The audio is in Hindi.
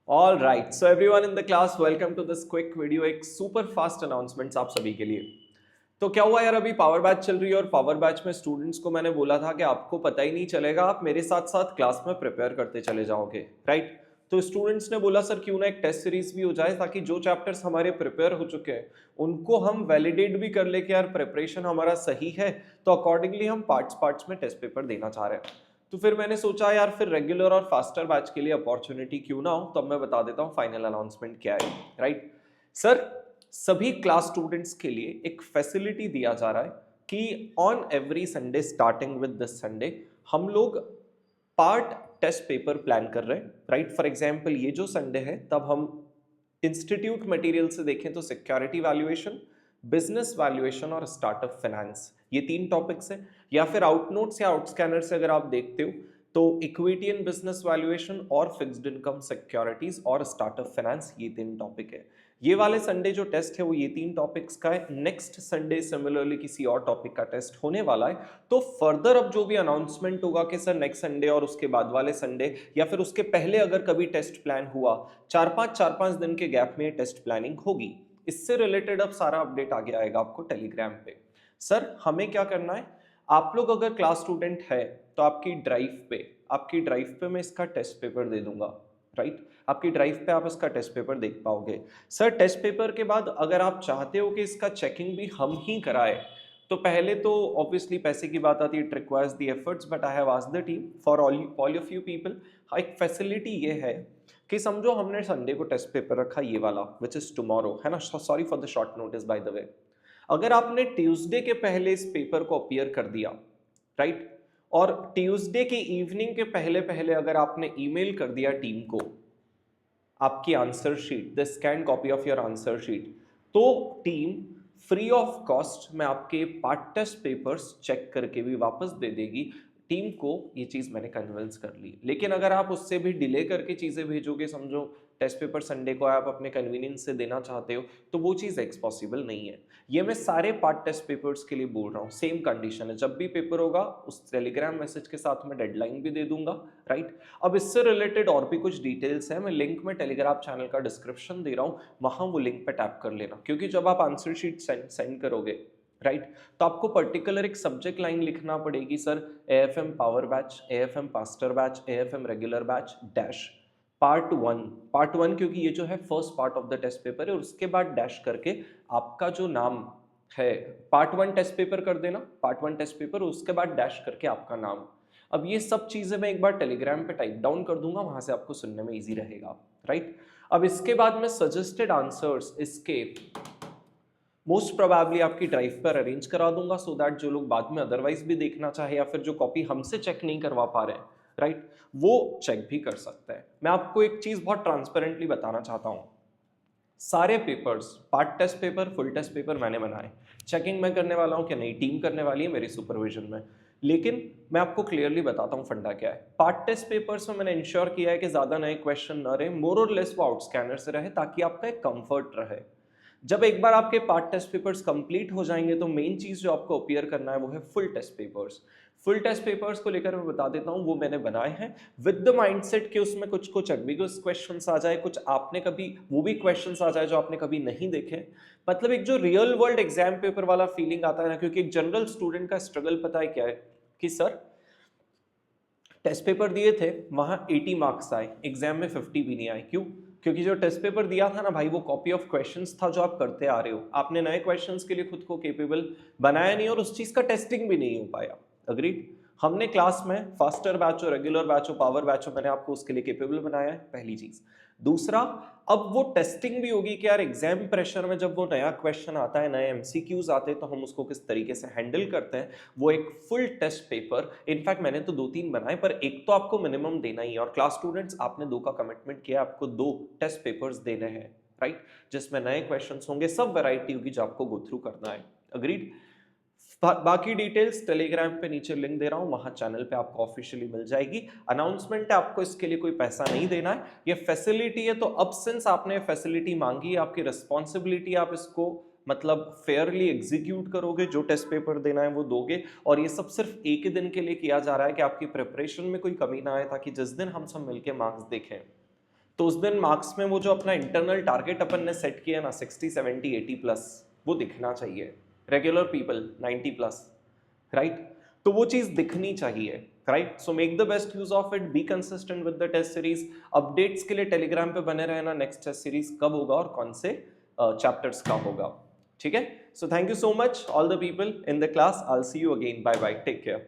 All right, so everyone in the class, welcome to this quick video. एक सुपर फास्ट अनाउंसमेंट्स आप सभी के लिए। तो क्या हुआ यार, अभी पावर बैच चल रही है और पावर बैच में स्टूडेंट्स को मैंने बोला था कि आपको पता ही नहीं चलेगा, आप मेरे साथ साथ क्लास में प्रिपेयर करते चले जाओगे, राइट। तो स्टूडेंट्स ने बोला सर क्यों ना एक टेस्ट सीरीज भी हो जाए, ताकि जो चैप्टर्स हमारे प्रिपेयर हो चुके हैं उनको हम वैलिडेट भी कर ले कि यार प्रिपरेशन हमारा सही है। तो अकॉर्डिंगली हम पार्ट्स पार्ट्स में टेस्ट पेपर देना चाह रहे हैं। तो फिर मैंने सोचा यार फिर रेगुलर और फास्टर बैच के लिए अपॉर्चुनिटी क्यों ना हो। तो अब मैं बता देता हूँ फाइनल अनाउंसमेंट क्या है, राइट। सर, सभी क्लास स्टूडेंट्स के लिए एक फैसिलिटी दिया जा रहा है कि on every Sunday starting with this Sunday हम लोग पार्ट टेस्ट पेपर प्लान कर रहे हैं, राइट। फॉर एग्जांपल ये जो संडे है तब हम इंस्टीट्यूट मटेरियल से देखें तो सिक्योरिटी वैल्यूएशन, बिजनेस वैल्यूएशन और स्टार्टअप फाइनेंस, ये तीन टॉपिक्स हैं। या फिर आउटनोट्स या आउटस्कैनर से अगर आप देखते हो तो इक्विटी एंड बिजनेस वैल्यूएशन और फिक्स्ड इनकम सिक्योरिटीज और स्टार्टअप फाइनेंस, ये तीन टॉपिक है। ये वाले संडे जो टेस्ट है वो ये तीन टॉपिक्स का है। नेक्स्ट संडे सिमिलरली किसी और टॉपिक का टेस्ट होने वाला है। तो फर्दर अब जो भी अनाउंसमेंट होगा कि सर नेक्स्ट संडे और उसके बाद वाले संडे या फिर उसके पहले अगर कभी टेस्ट प्लान हुआ, चार पांच दिन के गैप में टेस्ट प्लानिंग होगी। इससे रिलेटेड अब सारा अपडेट आगे आएगा आपको टेलीग्राम पे। सर हमें क्या करना है, आप लोग अगर क्लास स्टूडेंट है तो आपकी ड्राइव पे मैं इसका टेस्ट पेपर दे दूंगा, राइट। आपकी ड्राइव पे आप इसका टेस्ट पेपर देख पाओगे। सर टेस्ट पेपर के बाद अगर आप चाहते हो कि इसका चेकिंग भी हम ही कराए, तो पहले तो ऑब्वियसली पैसे की बात आती है, it requires the efforts, but I have asked the team for all of you people. एक फैसिलिटी ये है कि समझो हमने संडे को टेस्ट पेपर रखा ये वाला विच इज टुमारो, है ना। Sorry for the short notice by the way. अगर आपने ट्यूसडे के पहले इस पेपर को अपीयर कर दिया, राइट, और ट्यूसडे की इवनिंग के पहले पहले अगर आपने ईमेल कर दिया टीम को आपकी answer sheet, the scan copy of your answer sheet, तो टीम फ्री ऑफ कॉस्ट में आपके पार्ट टेस्ट पेपर्स चेक करके भी वापस दे देगी। टीम को ये चीज मैंने कन्विंस कर ली। लेकिन अगर आप उससे भी डिले करके चीजें भेजोगे, समझो टेस्ट पेपर संडे को आप अपने कन्वीनियंस से देना चाहते हो, तो वो चीज पॉसिबल नहीं है। ये मैं सारे पार्ट टेस्ट पेपर्स के लिए बोल रहा हूँ, सेम कंडीशन है। जब भी पेपर होगा उस टेलीग्राम मैसेज के साथ में डेडलाइन भी दे दूंगा, राइट। अब इससे रिलेटेड और भी कुछ डिटेल्स है, मैं लिंक में टेलीग्राम चैनल का डिस्क्रिप्शन दे रहा हूँ, वहां वो लिंक पे टैप कर लेना। क्योंकि जब आप आंसर शीट सेंड करोगे, राइट, तो आपको पर्टिकुलर एक सब्जेक्ट लाइन लिखना पड़ेगी, sir AFM power batch, AFM faster batch, AFM regular batch dash part one, क्योंकि ये जो है first part of the test paper है, और उसके बाद डैश करके आपका जो नाम है, पार्ट 1 टेस्ट पेपर कर देना, पार्ट 1 टेस्ट पेपर, उसके बाद डैश करके आपका नाम। अब ये सब चीजें मैं एक बार टेलीग्राम पे टाइप डाउन कर दूंगा, वहां से आपको सुनने में इजी रहेगा, राइट। अब इसके बाद मैं सजेस्टेड आंसर्स इसके मोस्ट प्रोबेबली आपकी ड्राइव पर अरेंज करा दूंगा, सो दैट जो लोग बाद में अदरवाइज भी देखना चाहे या फिर जो कॉपी हमसे चेक नहीं करवा पा रहे हैं, राइट, वो चेक भी कर सकता है। मैं आपको एक चीज बहुत ट्रांसपेरेंटली बताना चाहता हूं, सारे papers, part test paper, full test paper मैंने बनाए। चेकिंग मैं करने वाला हूं कि नहीं, टीम करने वाली है मेरी सुपरविजन में। लेकिन मैं आपको क्लियरली बताता हूं फंडा क्या है। पार्ट टेस्ट पेपर्स में मैंने इंश्योर किया है कि ज्यादा नए क्वेश्चन न रहे, मोर और लेस वो आउटस्कैनर से रहे, ताकि आपका एक कंफर्ट रहे। जब एक बार आपके पार्ट टेस्ट पेपर्स कंप्लीट हो जाएंगे तो मेन चीज जो आपको अपीयर करना है वो है full test papers. Full test papers को लेकर मैं बता देता हूं, वो मैंने बनाए हैं विद द माइंडसेट कि उसमें कुछ कुछ एम्बिगुअस क्वेश्चंस आ जाए, कुछ आपने कभी वो भी क्वेश्चंस आ जाए जो आपने कभी नहीं देखे। मतलब एक जो रियल वर्ल्ड एग्जाम पेपर वाला फीलिंग आता है ना, क्योंकि एक जनरल स्टूडेंट का स्ट्रगल पता है क्या है कि सर टेस्ट पेपर दिए थे, वहां 80 मार्क्स आए, एग्जाम में 50 भी नहीं आए। क्यों? क्योंकि जो टेस्ट पेपर दिया था ना भाई, वो कॉपी ऑफ क्वेश्चंस था जो आप करते आ रहे हो, आपने नए क्वेश्चंस के लिए खुद को केपेबल बनाया नहीं और उस चीज का टेस्टिंग भी नहीं हो पाया। अग्रीड। हमने क्लास में फास्टर बैच हो, रेगुलर बैच हो, पावर बैच हो, मैंने आपको उसके लिए केपेबल बनाया है, पहली चीज। दूसरा, अब वो टेस्टिंग भी होगी कि यार एग्जाम प्रेशर में जब वो नया क्वेश्चन आता है, नए एमसीक्यूज आते हैं, तो हम उसको किस तरीके से हैंडल करते हैं। वो एक फुल टेस्ट पेपर, इनफैक्ट मैंने तो 2-3 बनाए, पर एक तो आपको मिनिमम देना ही है। और क्लास स्टूडेंट्स आपने 2 का कमिटमेंट किया, आपको 2 टेस्ट पेपर्स देने हैं, राइट, जिसमें नए क्वेश्चन होंगे, सब वैरायटी होगी जो आपको गो थ्रू करना है। अग्रीड। बाकी डिटेल्स टेलीग्राम पे नीचे लिंक दे रहा हूं, वहां चैनल पे आपको ऑफिशियली मिल जाएगी। अनाउंसमेंट है, आपको इसके लिए कोई पैसा नहीं देना है, ये फैसिलिटी है। तो अब सिंस आपने फैसिलिटी मांगी है, आपकी रिस्पॉन्सिबिलिटी, आप इसको मतलब फेयरली एग्जीक्यूट करोगे, जो टेस्ट पेपर देना है वो दोगे। और ये सब सिर्फ एक ही दिन के लिए किया जा रहा है कि आपकी प्रिपरेशन में कोई कमी ना आए, ताकि जिस दिन हम सब मिलकर मार्क्स देखें तो उस दिन मार्क्स में वो जो अपना इंटरनल टारगेट अपन ने सेट किया ना 60 70 80 प्लस, वो दिखना चाहिए। Regular people 90 plus, right? तो वो चीज दिखनी चाहिए, right? So make the best use of it, be consistent with the test series. Updates के लिए टेलीग्राम पे बने रहना, नेक्स्ट टेस्ट सीरीज कब होगा और कौन से चैप्टर्स का होगा, ठीक है? So thank you so much all the people in the class, I will see you again, bye bye, take care.